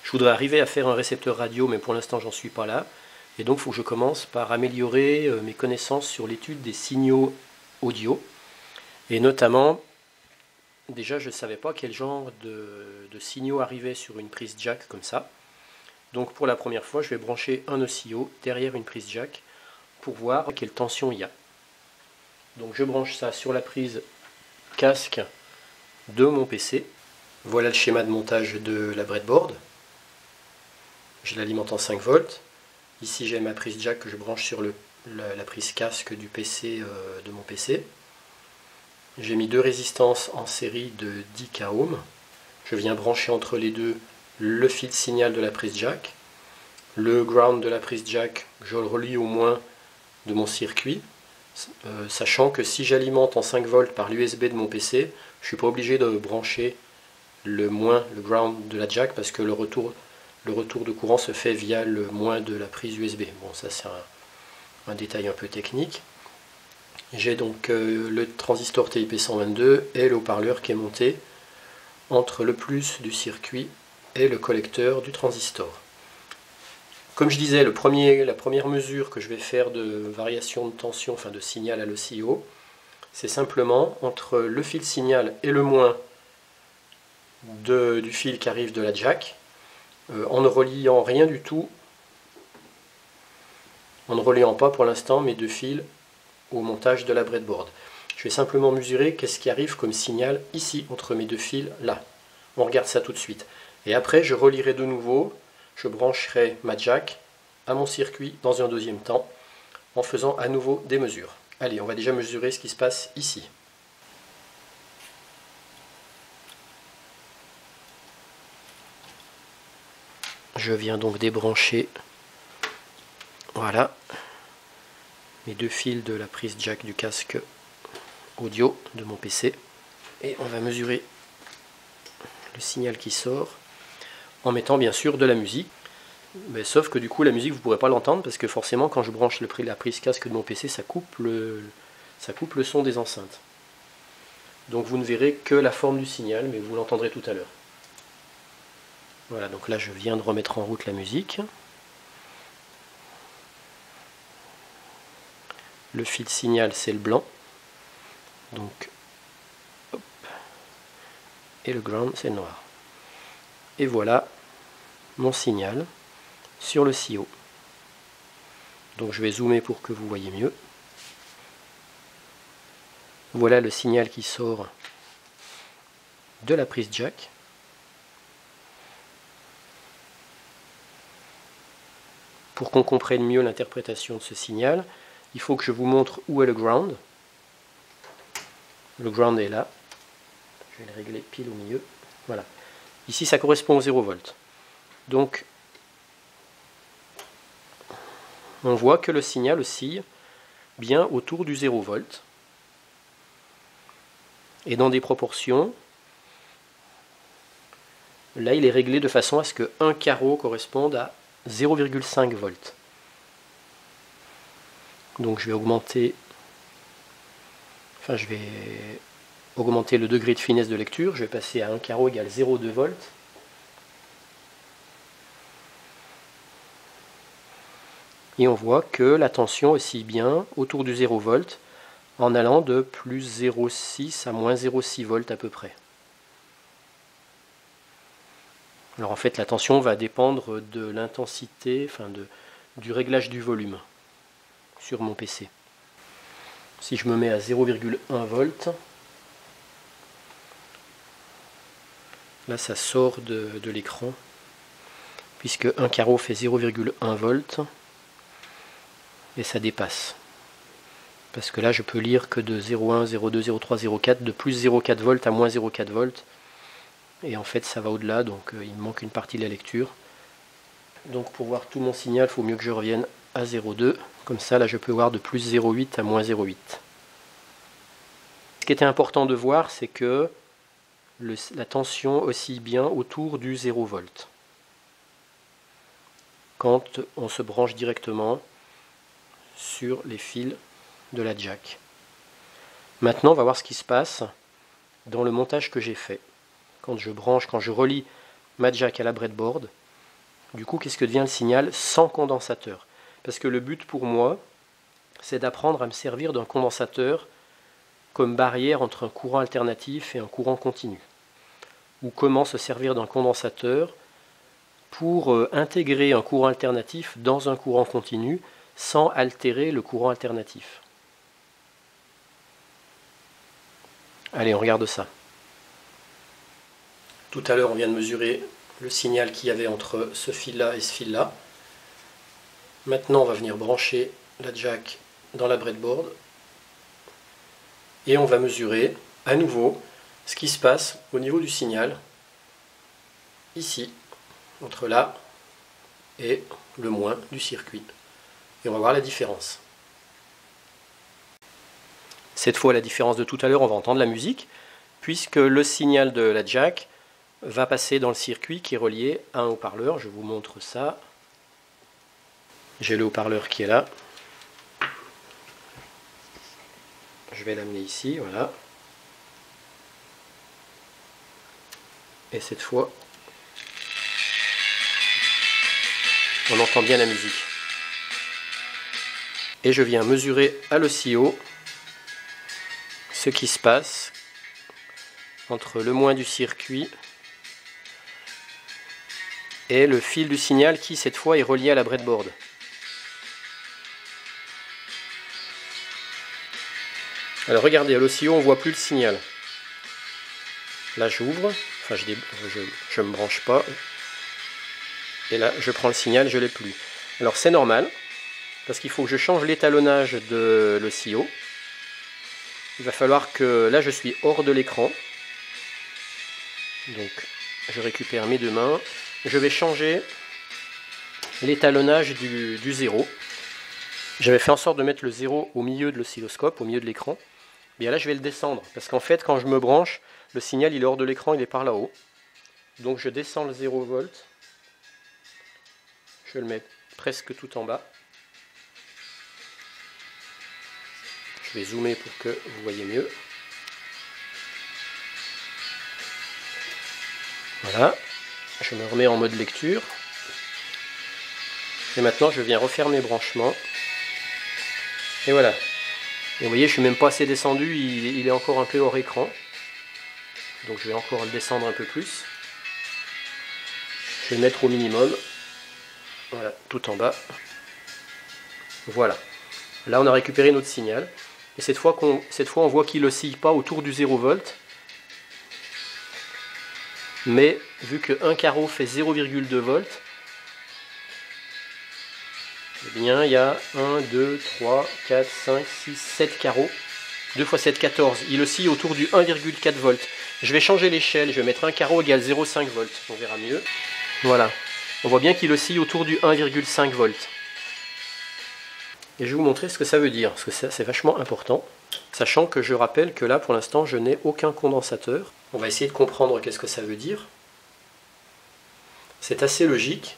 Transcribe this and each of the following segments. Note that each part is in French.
Je voudrais arriver à faire un récepteur radio, mais pour l'instant j'en suis pas là. Et donc il faut que je commence par améliorer mes connaissances sur l'étude des signaux audio. Et notamment, déjà je ne savais pas quel genre de signaux arrivaient sur une prise jack comme ça. Donc pour la première fois, je vais brancher un oscillo derrière une prise jack pour voir quelle tension il y a. Donc je branche ça sur la prise casque de mon PC. Voilà le schéma de montage de la breadboard. Je l'alimente en 5 volts. Ici j'ai ma prise jack que je branche sur la prise casque du PC de mon PC. J'ai mis deux résistances en série de 10 k ohms. Je viens brancher entre les deux le fil signal de la prise jack. Le ground de la prise jack, je le relie au moins de mon circuit. Sachant que si j'alimente en 5 volts par l'USB de mon PC, je ne suis pas obligé de brancher le ground de la jack parce que le retour de courant se fait via le moins de la prise USB. Bon, ça c'est un détail un peu technique. J'ai donc le transistor TIP122 et le haut-parleur qui est monté entre le plus du circuit et le collecteur du transistor. Comme je disais, la première mesure que je vais faire de variation de tension, enfin de signal à l'oscillo, c'est simplement entre le fil signal et le moins du fil qui arrive de la jack, en ne reliant rien du tout, en ne reliant pas pour l'instant mes deux fils au montage de la breadboard. Je vais simplement mesurer qu'est-ce qui arrive comme signal ici, entre mes deux fils là. On regarde ça tout de suite. Et après, je relierai de nouveau, je brancherai ma jack à mon circuit dans un deuxième temps, en faisant à nouveau des mesures. Allez, on va déjà mesurer ce qui se passe ici. Je viens donc débrancher, voilà, mes deux fils de la prise jack du casque audio de mon PC. Et on va mesurer le signal qui sort en mettant bien sûr de la musique. Mais sauf que du coup la musique vous ne pourrez pas l'entendre parce que forcément quand je branche la prise casque de mon PC ça coupe le son des enceintes. Donc vous ne verrez que la forme du signal mais vous l'entendrez tout à l'heure. Voilà, donc là je viens de remettre en route la musique. Le fil signal c'est le blanc. Donc hop. Et le ground c'est le noir. Et voilà mon signal sur le CIO. Donc je vais zoomer pour que vous voyez mieux. Voilà le signal qui sort de la prise jack. Pour qu'on comprenne mieux l'interprétation de ce signal, il faut que je vous montre où est le ground. Le ground est là. Je vais le régler pile au milieu. Voilà. Ici ça correspond au 0 volt. Donc on voit que le signal oscille bien autour du 0 volt et dans des proportions, là il est réglé de façon à ce que un carreau corresponde à 0,5 volts. Donc je vais augmenter le degré de finesse de lecture, je vais passer à un carreau égale 0,2 volts. Et on voit que la tension oscille bien autour du 0 volt en allant de plus 0,6 à moins 0,6 volts à peu près. Alors en fait la tension va dépendre de l'intensité, du réglage du volume sur mon PC. Si je me mets à 0,1 volts, là ça sort de l'écran, puisque un carreau fait 0,1 volts. Et ça dépasse. Parce que là, je peux lire que de 0,1, 0,2, 0,3, 0,4, de plus 0,4 volts à moins 0,4 volts. Et en fait, ça va au-delà, donc il me manque une partie de la lecture. Donc pour voir tout mon signal, il faut mieux que je revienne à 0,2. Comme ça, là, je peux voir de plus 0,8 à moins 0,8. Ce qui était important de voir, c'est que la tension oscille bien autour du 0 volt. Quand on se branche directement sur les fils de la jack. Maintenant, on va voir ce qui se passe dans le montage que j'ai fait. Quand je relie ma jack à la breadboard, Du coup, qu'est-ce que devient le signal sans condensateur? Parce que le but pour moi, c'est d'apprendre à me servir d'un condensateur comme barrière entre un courant alternatif et un courant continu. Ou comment se servir d'un condensateur pour intégrer un courant alternatif dans un courant continu sans altérer le courant alternatif. Allez, on regarde ça. Tout à l'heure, on vient de mesurer le signal qu'il y avait entre ce fil-là et ce fil-là. Maintenant, on va venir brancher la jack dans la breadboard. Et on va mesurer à nouveau ce qui se passe au niveau du signal, ici, entre là et le moins du circuit. Et on va voir la différence. Cette fois, la différence de tout à l'heure, on va entendre la musique, puisque le signal de la jack va passer dans le circuit qui est relié à un haut-parleur. Je vous montre ça. J'ai le haut-parleur qui est là. Je vais l'amener ici, voilà. Et cette fois, on entend bien la musique. Et je viens mesurer à l'oscillo ce qui se passe entre le moins du circuit et le fil du signal qui, cette fois, est relié à la breadboard. Alors regardez, à l'oscillo, on ne voit plus le signal. Là, j'ouvre, enfin je me branche pas. Et là, je prends le signal, je ne l'ai plus. Alors c'est normal, parce qu'il faut que je change l'étalonnage de l'oscillo. Il va falloir que, là je suis hors de l'écran. Donc je récupère mes deux mains. Je vais changer l'étalonnage du 0. J'avais fait en sorte de mettre le 0 au milieu de l'oscilloscope, au milieu de l'écran. Bien là je vais le descendre, parce qu'en fait quand je me branche, le signal il est hors de l'écran, il est par là-haut. Donc je descends le 0 volt. Je le mets presque tout en bas. Je vais zoomer pour que vous voyez mieux. Voilà. Je me remets en mode lecture. Et maintenant, je viens refaire mes branchements. Et voilà. Et vous voyez, je ne suis même pas assez descendu. Il est encore un peu hors écran. Donc je vais encore le descendre un peu plus. Je vais le mettre au minimum. Voilà, tout en bas. Voilà. Là, on a récupéré notre signal. Et cette fois, on voit qu'il oscille pas autour du 0 volt. Mais vu que 1 carreau fait 0,2 volts, eh bien, il y a 1, 2, 3, 4, 5, 6, 7 carreaux. 2 x 7, 14. Il oscille autour du 1,4 volts. Je vais changer l'échelle. Je vais mettre 1 carreau égale 0,5 volts. On verra mieux. Voilà. On voit bien qu'il oscille autour du 1,5 volts. Et je vais vous montrer ce que ça veut dire, parce que c'est vachement important. Sachant que je rappelle que là, pour l'instant, je n'ai aucun condensateur. On va essayer de comprendre qu'est-ce que ça veut dire. C'est assez logique,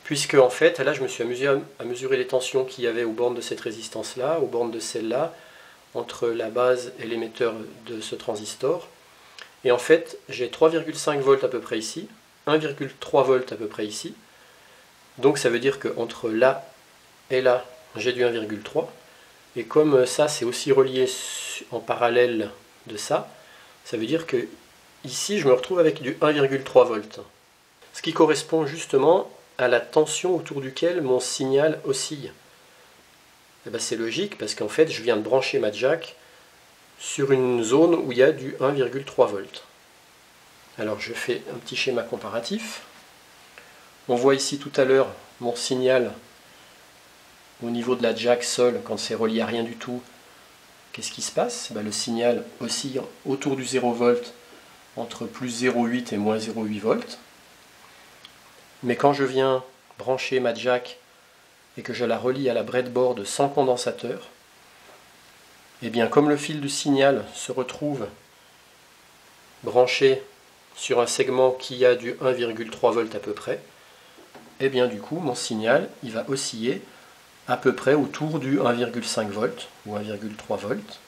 puisque en fait, là, je me suis amusé à mesurer les tensions qu'il y avait aux bornes de cette résistance-là, aux bornes de celle-là, entre la base et l'émetteur de ce transistor. Et en fait, j'ai 3,5 volts à peu près ici, 1,3 volts à peu près ici. Donc ça veut dire qu'entre là et là, j'ai du 1,3. Et comme ça, c'est aussi relié en parallèle de ça, ça veut dire que ici, je me retrouve avec du 1,3 volts. Ce qui correspond justement à la tension autour duquel mon signal oscille. Et ben c'est logique parce qu'en fait, je viens de brancher ma jack sur une zone où il y a du 1,3 volts. Alors je fais un petit schéma comparatif. On voit ici tout à l'heure mon signal au niveau de la jack seule, quand c'est relié à rien du tout. Qu'est-ce qui se passe? Ben, le signal oscille autour du 0 volt entre plus 0,8 et moins 0,8 volts. Mais quand je viens brancher ma jack et que je la relie à la breadboard sans condensateur, et bien comme le fil du signal se retrouve branché sur un segment qui a du 1,3 volts à peu près, et bien du coup mon signal il va osciller à peu près autour du 1,5 volts ou 1,3 volts.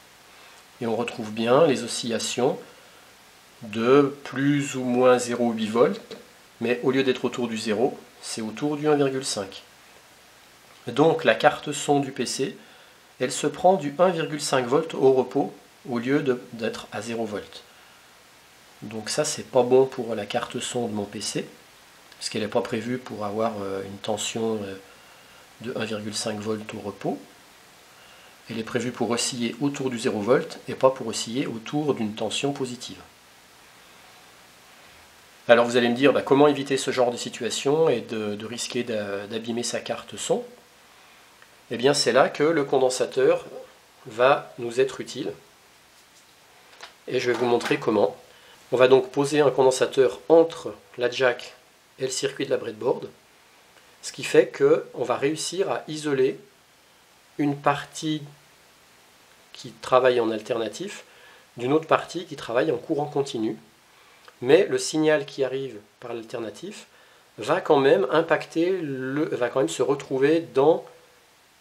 Et on retrouve bien les oscillations de plus ou moins 0,8 volts, mais au lieu d'être autour du 0, c'est autour du 1,5. Donc la carte son du PC, elle se prend du 1,5 volts au repos au lieu d'être à 0 volts. Donc ça, c'est pas bon pour la carte son de mon PC, parce qu'elle n'est pas prévue pour avoir une tension de 1,5 volts au repos. Elle est prévue pour osciller autour du 0 volts et pas pour osciller autour d'une tension positive. Alors vous allez me dire comment éviter ce genre de situation et de risquer d'abîmer sa carte son. Eh bien c'est là que le condensateur va nous être utile. Et je vais vous montrer comment. On va donc poser un condensateur entre la jack et le circuit de la breadboard, ce qui fait qu'on va réussir à isoler une partie qui travaille en alternatif d'une autre partie qui travaille en courant continu. Mais le signal qui arrive par l'alternatif va quand même impacter, va quand même se retrouver dans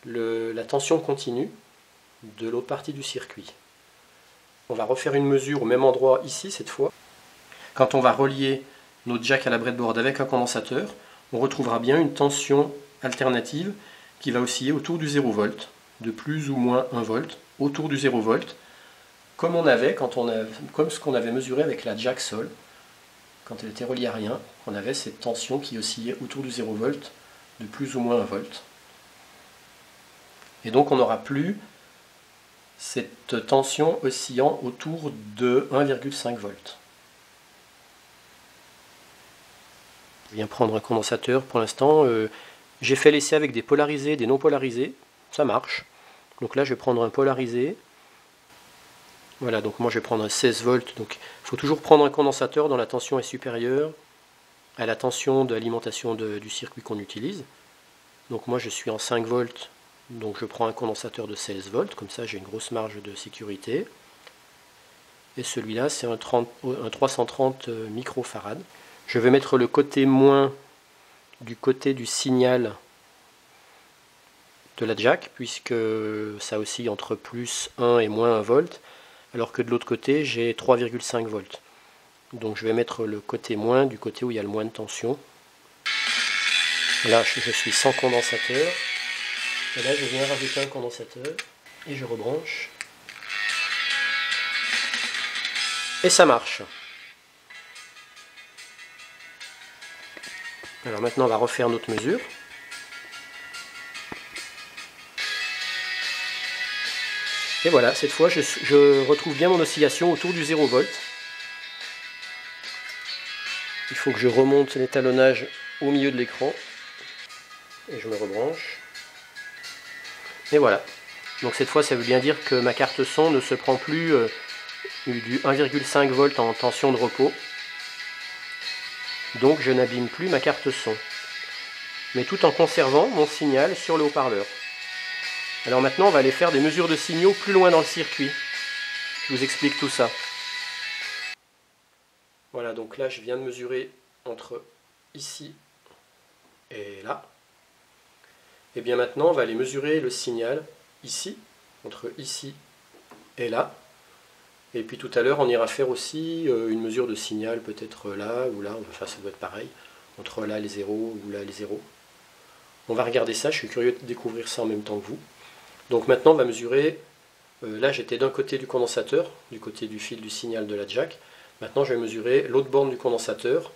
la tension continue de l'autre partie du circuit. On va refaire une mesure au même endroit ici cette fois. Quand on va relier notre jack à la breadboard avec un condensateur, on retrouvera bien une tension alternative qui va osciller autour du 0 volt, de plus ou moins 1 volt, autour du 0 volt, comme ce qu'on avait mesuré avec la jack sol, quand elle était reliée à rien, on avait cette tension qui oscillait autour du 0 volt, de plus ou moins 1 volt. Et donc on n'aura plus cette tension oscillant autour de 1,5 volts. Je viens prendre un condensateur pour l'instant. J'ai fait l'essai avec des polarisés, des non polarisés. Ça marche. Donc là je vais prendre un polarisé. Voilà, donc moi je vais prendre un 16 volts. Donc il faut toujours prendre un condensateur dont la tension est supérieure à la tension d'alimentation du circuit qu'on utilise. Donc moi je suis en 5 volts, donc je prends un condensateur de 16 volts, comme ça j'ai une grosse marge de sécurité. Et celui-là c'est un 330 microfarad. Je vais mettre le côté moins du côté du signal de la jack, puisque ça oscille entre plus 1 et moins 1 volt, alors que de l'autre côté j'ai 3,5 volts. Donc je vais mettre le côté moins du côté où il y a le moins de tension. Là je suis sans condensateur, et là je viens rajouter un condensateur, et je rebranche, et ça marche. Alors maintenant on va refaire notre mesure. Et voilà, cette fois je retrouve bien mon oscillation autour du 0 volt. Il faut que je remonte l'étalonnage au milieu de l'écran. Et je me rebranche. Et voilà. Donc cette fois ça veut bien dire que ma carte son ne se prend plus du 1,5 volt en tension de repos. Donc je n'abîme plus ma carte son. Mais tout en conservant mon signal sur le haut-parleur. Alors maintenant on va aller faire des mesures de signaux plus loin dans le circuit. Je vous explique tout ça. Voilà, donc là je viens de mesurer entre ici et là. Et bien maintenant on va aller mesurer le signal ici, entre ici et là. Et puis tout à l'heure on ira faire aussi une mesure de signal peut-être là ou là, enfin ça doit être pareil, entre là les 0 ou là les 0. On va regarder ça, je suis curieux de découvrir ça en même temps que vous. Donc maintenant on va mesurer, là j'étais d'un côté du condensateur, du côté du fil du signal de la jack. Maintenant je vais mesurer l'autre borne du condensateur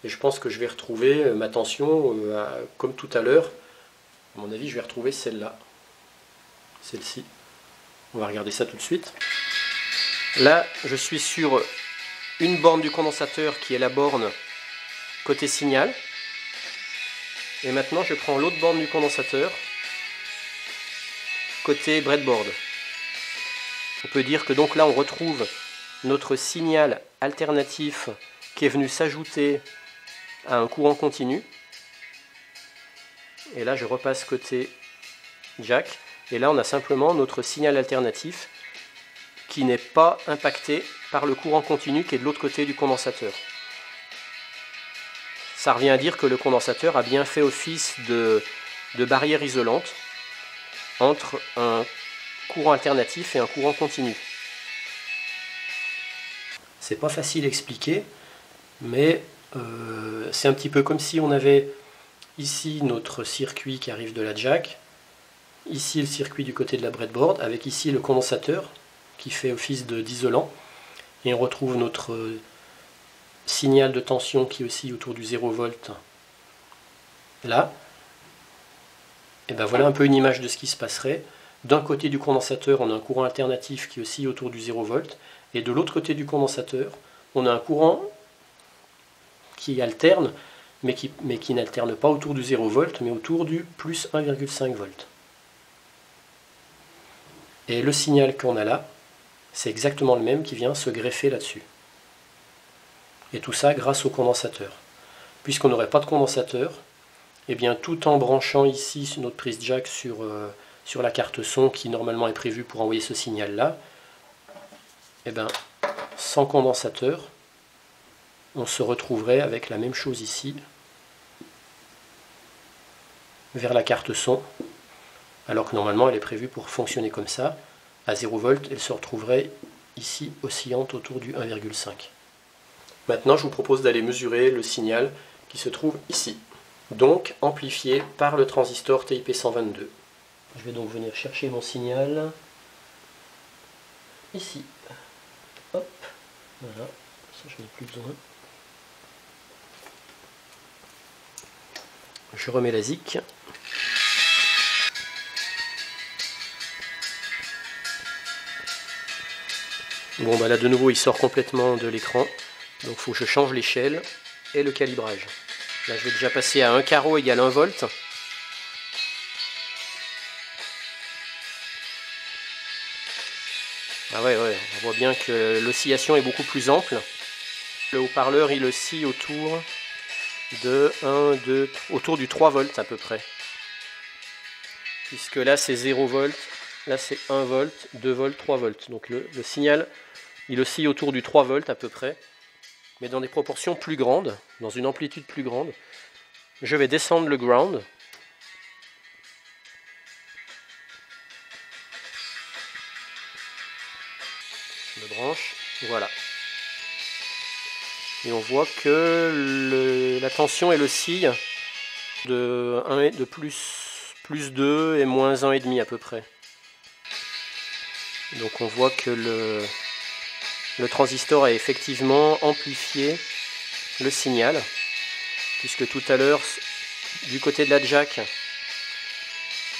et je pense que je vais retrouver ma tension comme tout à l'heure. À mon avis je vais retrouver celle-là, celle-ci. On va regarder ça tout de suite. Là je suis sur une borne du condensateur qui est la borne côté signal. Et maintenant je prends l'autre borne du condensateur côté breadboard. On peut dire que donc là on retrouve notre signal alternatif qui est venu s'ajouter à un courant continu. Et là je repasse côté jack. Et là on a simplement notre signal alternatif qui n'est pas impacté par le courant continu qui est de l'autre côté du condensateur. Ça revient à dire que le condensateur a bien fait office de barrière isolante entre un courant alternatif et un courant continu. C'est pas facile à expliquer, mais c'est un petit peu comme si on avait ici notre circuit qui arrive de la jack, ici le circuit du côté de la breadboard, avec ici le condensateur qui fait office d'isolant, et on retrouve notre signal de tension qui oscille autour du 0 volt là. Et ben voilà un peu une image de ce qui se passerait. D'un côté du condensateur, on a un courant alternatif qui oscille autour du 0 volt, et de l'autre côté du condensateur, on a un courant qui alterne, mais qui n'alterne pas autour du 0 volt, mais autour du plus 1,5 volt. Et le signal qu'on a là, c'est exactement le même qui vient se greffer là-dessus. Et tout ça grâce au condensateur. Puisqu'on n'aurait pas de condensateur, et bien tout en branchant ici notre prise jack sur la carte son qui normalement est prévue pour envoyer ce signal là, et bien sans condensateur, on se retrouverait avec la même chose ici vers la carte son, alors que normalement elle est prévue pour fonctionner comme ça. À 0 volt, elle se retrouverait ici oscillante autour du 1,5. Maintenant, je vous propose d'aller mesurer le signal qui se trouve ici, donc amplifié par le transistor TIP122. Je vais donc venir chercher mon signal ici. Hop, voilà, ça je n'ai plus besoin. Je remets la zik. Bon bah là de nouveau il sort complètement de l'écran, donc il faut que je change l'échelle et le calibrage. Là je vais déjà passer à 1 carreau égale 1 volt. Ah ouais, on voit bien que l'oscillation est beaucoup plus ample. Le haut-parleur il oscille autour de autour du 3 volts à peu près. Puisque là c'est 0 volt, là c'est 1 volt, 2 volts, 3 volts. Donc le signal il oscille autour du 3 volts à peu près, mais dans des proportions plus grandes, dans une amplitude plus grande. Je vais descendre le ground. Je le branche, voilà. Et on voit que la tension elle oscille de plus 2 et moins 1,5 à peu près. Donc on voit que le transistor a effectivement amplifié le signal, puisque tout à l'heure, du côté de la jack,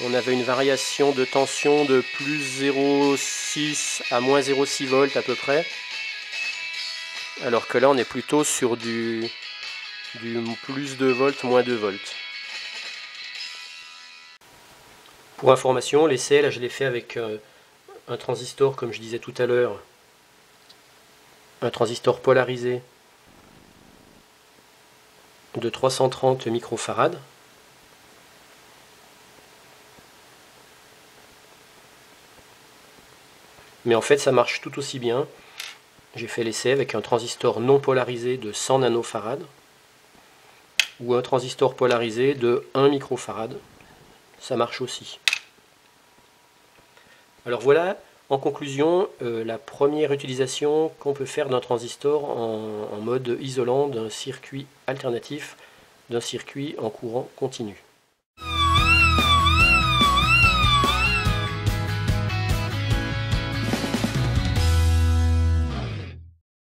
on avait une variation de tension de plus 0,6 à moins 0,6 volts à peu près, alors que là on est plutôt sur du plus 2 volts, moins 2 volts. Pour information, l'essai, là je l'ai fait avec un transistor, comme je disais tout à l'heure, un transistor polarisé de 330 microfarads. Mais en fait ça marche tout aussi bien. J'ai fait l'essai avec un transistor non polarisé de 100 nanofarads ou un transistor polarisé de 1 microfarad. Ça marche aussi. Alors voilà, en conclusion, la première utilisation qu'on peut faire d'un transistor en mode isolant d'un circuit alternatif, d'un circuit en courant continu.